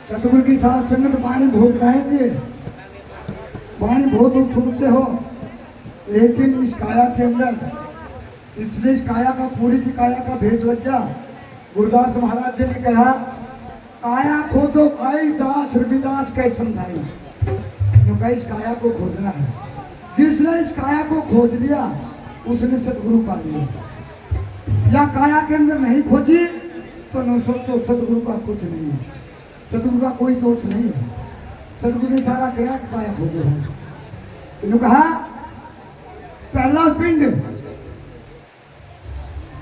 सतगुरु की साथ संगत पानी बहुत खाएंगे, पानी बहुत तुम सुनते हो, लेकिन इस काया के अंदर इसने इस काया का पूरी की काया का भेद लग गया। गुरुदास महाराज जी ने कहा काया खोजो भाई दास रविदास कैसे समझाई, क्योंकि इस काया को खोजना है। जिसने इस काया को खोज लिया उसने सतगुरु पा लिया, या काया के अंदर नहीं खोजी तो न सोचो सतगुरु का कुछ नहीं है, सतगुरु का कोई दोष नहीं है। सतगुरु ने सारा किया काया खोजो है। इन्होंने कहा पहला पिंड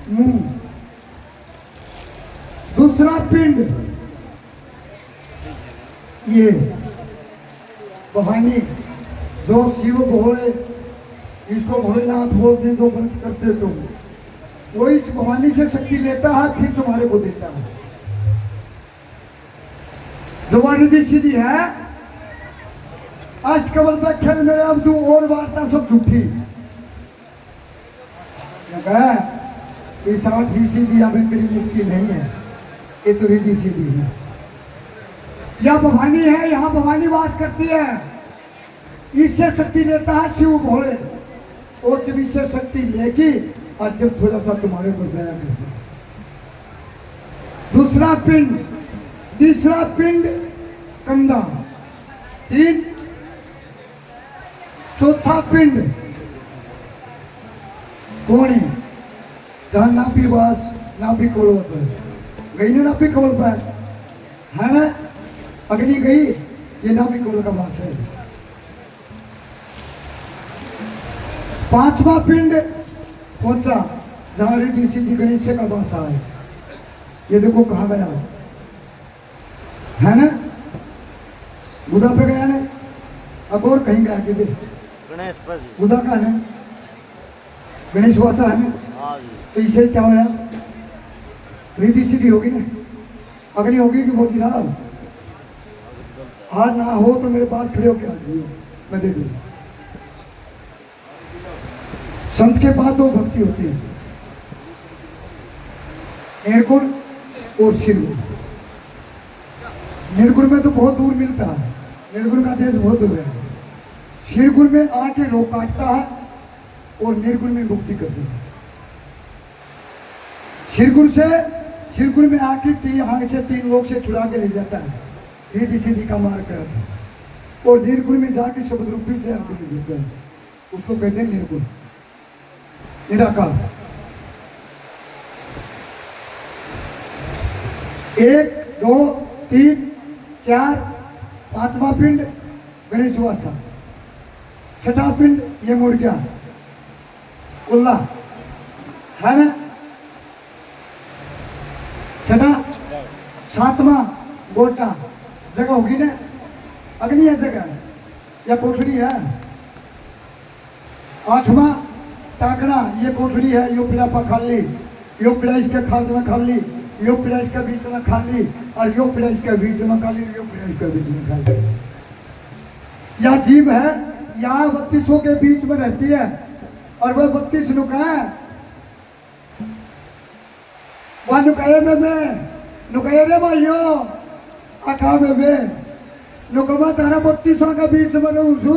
मुंह, दूसरा पिंड ये भवानी जो शिव भोले, इसको भोलेनाथ बोलते जो व्रत करते तुम, वो इस भवानी से शक्ति लेता है फिर तुम्हारे को देता है। जो रिद्धि सीधी है अष्टकमल पे खेल मेरे अब तू और वार्ता सब झूठी, साठ सीधी अभी तेरी मुक्ति नहीं है, ये तो रिद्धि सीधी है। यह भवानी है, यहाँ भवानी वास करती है, इससे शक्ति लेता है शिव भोले, और जब इससे शक्ति लेगी और जब थोड़ा सा तुम्हारे ऊपर दया करती है। दूसरा पिंड, तीसरा पिंड कंधा, तीन, चौथा पिंड कोणे, जहां नाभि वास, नाभि कमल पर गई ना, नाभि कमल पर है ना, अग्नि गई, ये नाभि कमल का वास है। पांचवा पिंड पहुंचा जहां रिद्धि सिद्धि गणेश का वास है, ये देखो कहां गया है ना, बुधा पे गया ना, अब और कहीं गया कि गणेश पर बुधा का है, गणेश वासा है ना, तो इसे क्या होया, रिद्धि सीधी होगी ना, अग्नि होगी कि मोदी साहब, आज ना हो तो मेरे पास खड़े होके आ जाइए, मैं दे दूंगा। संत के पास दो भक्ति होती है, निर्गुण और शिरगुण। निर्गुण में तो बहुत दूर मिलता है, निर्गुण का देश बहुत दूर है। शिरगुण में आके रोक काटता है और निर्गुण में मुक्ति करती है। शिरगुण में आके तीन से तीन लोग से छुड़ा के ले जाता है, रिद्धि सीधी का मार्ग करता है, और निर्गुण में जाके शब्द रूपी से आके ले जाता है, उसको कहते हैं निर्गुण, निराकार। एक, दो, तीन, चार, पांचवा पिंड गणेश वासा, छठा पिंड ये मुड़ गया उल्ला है ना, छठा, सातवां गोटा, जगह होगी ना, अग्नि है जगह या कोठरी है। आठवां टाकना, ये कोठरी है, यो पिड़ापा खाली, यो पिड़ा इसके खाल में खाली, यो पिड़ा इसके बीच में खाली, और यो पिड़ा इसके बीच में खाली, यो पिड़ा इसके बीच में खाली। यह जीव है, यहाँ 32 के बीच में रहती है, और वह 32 नुका है, वह नुकाए में नुकाए रे भाइयों, आखा में नुकमा तारा 32 के बीच में रहूं छू,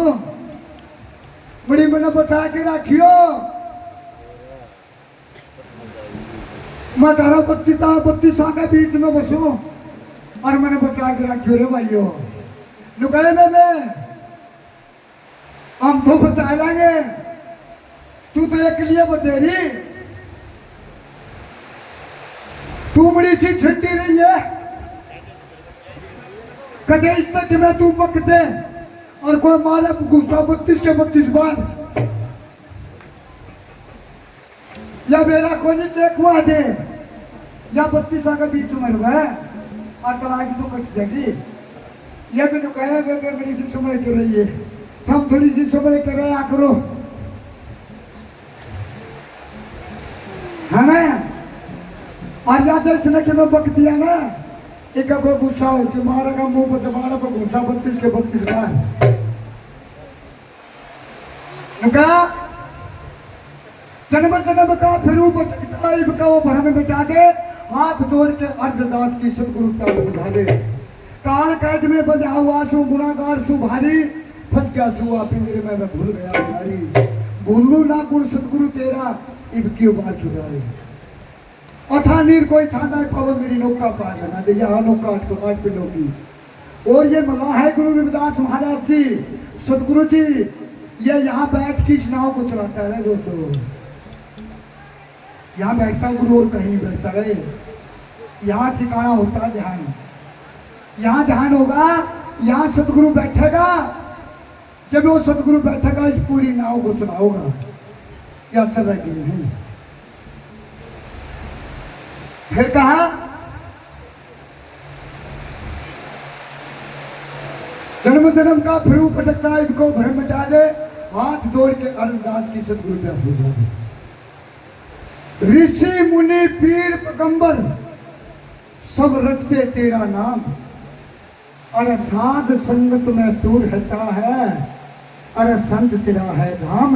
बड़ी मैंने बचा के रखियो, मैं तारा 32 के बीच में बसू और मैंने बचा के रखियो रे भाइयों। नुकाए में हम तो बचा लेंगे, तू तो एक लिए बतेरी, तू बड़ी सी ठंडी रही है, कदे इस तक में तू बकते और कोई मारा गुस्सा 32 के 32 बार, या मेरा को नहीं देखवा दे, या 32 के बीच में है और तलाक तो कट जाएगी। ये मैंने कहा वे मेरी सी समझ कर रही है, हम थोड़ी सी समझ कर रहे करो, है ना। और या तो इसने कि मैं बक दिया ना, एक को गुस्सा हो कि मारा का मुंह पर मारा पर गुस्सा 32 के 32 बार, जन्म जन्म का फिर बताओ भरा में बिठा दे, हाथ जोड़ के अर्धदास की सदगुरुता बुझा दे। कैद में बंधा हुआ सु गुनाहगार सु भारी, फंस गया सु पिंजरे में मैं भूल गया यारी। भूलू ना गुण सतगुरु तेरा, इब क्यों बात छुड़ाए। अथा नीर कोई था ना पवन मेरी नौका पार लगा दे, यहाँ नौका अटकमाट पे लोगी। और ये मलाह है गुरु रविदास महाराज जी, सतगुरु जी, ये यहाँ बैठ किस नाव को चलाता है दोस्तों। यहाँ बैठता गुरु और कहीं नहीं बैठता है। यहाँ ठिकाना होता ध्यान, यहाँ ध्यान होगा, यहाँ सतगुरु बैठेगा। जब वो सतगुरु बैठेगा इस पूरी नाव को चलाओगा। क्या चला कि नहीं। फिर कहा जन्म जन्म का फिर भटकता इनको भ्रम मिटा दे, हाथ जोड़ के अरदास की सतगुरु पे हो जाए। ऋषि मुनि पीर पैगंबर सब रटते तेरा नाम, अरे साध संगत में तू रहता है, अरे संत तेरा है धाम।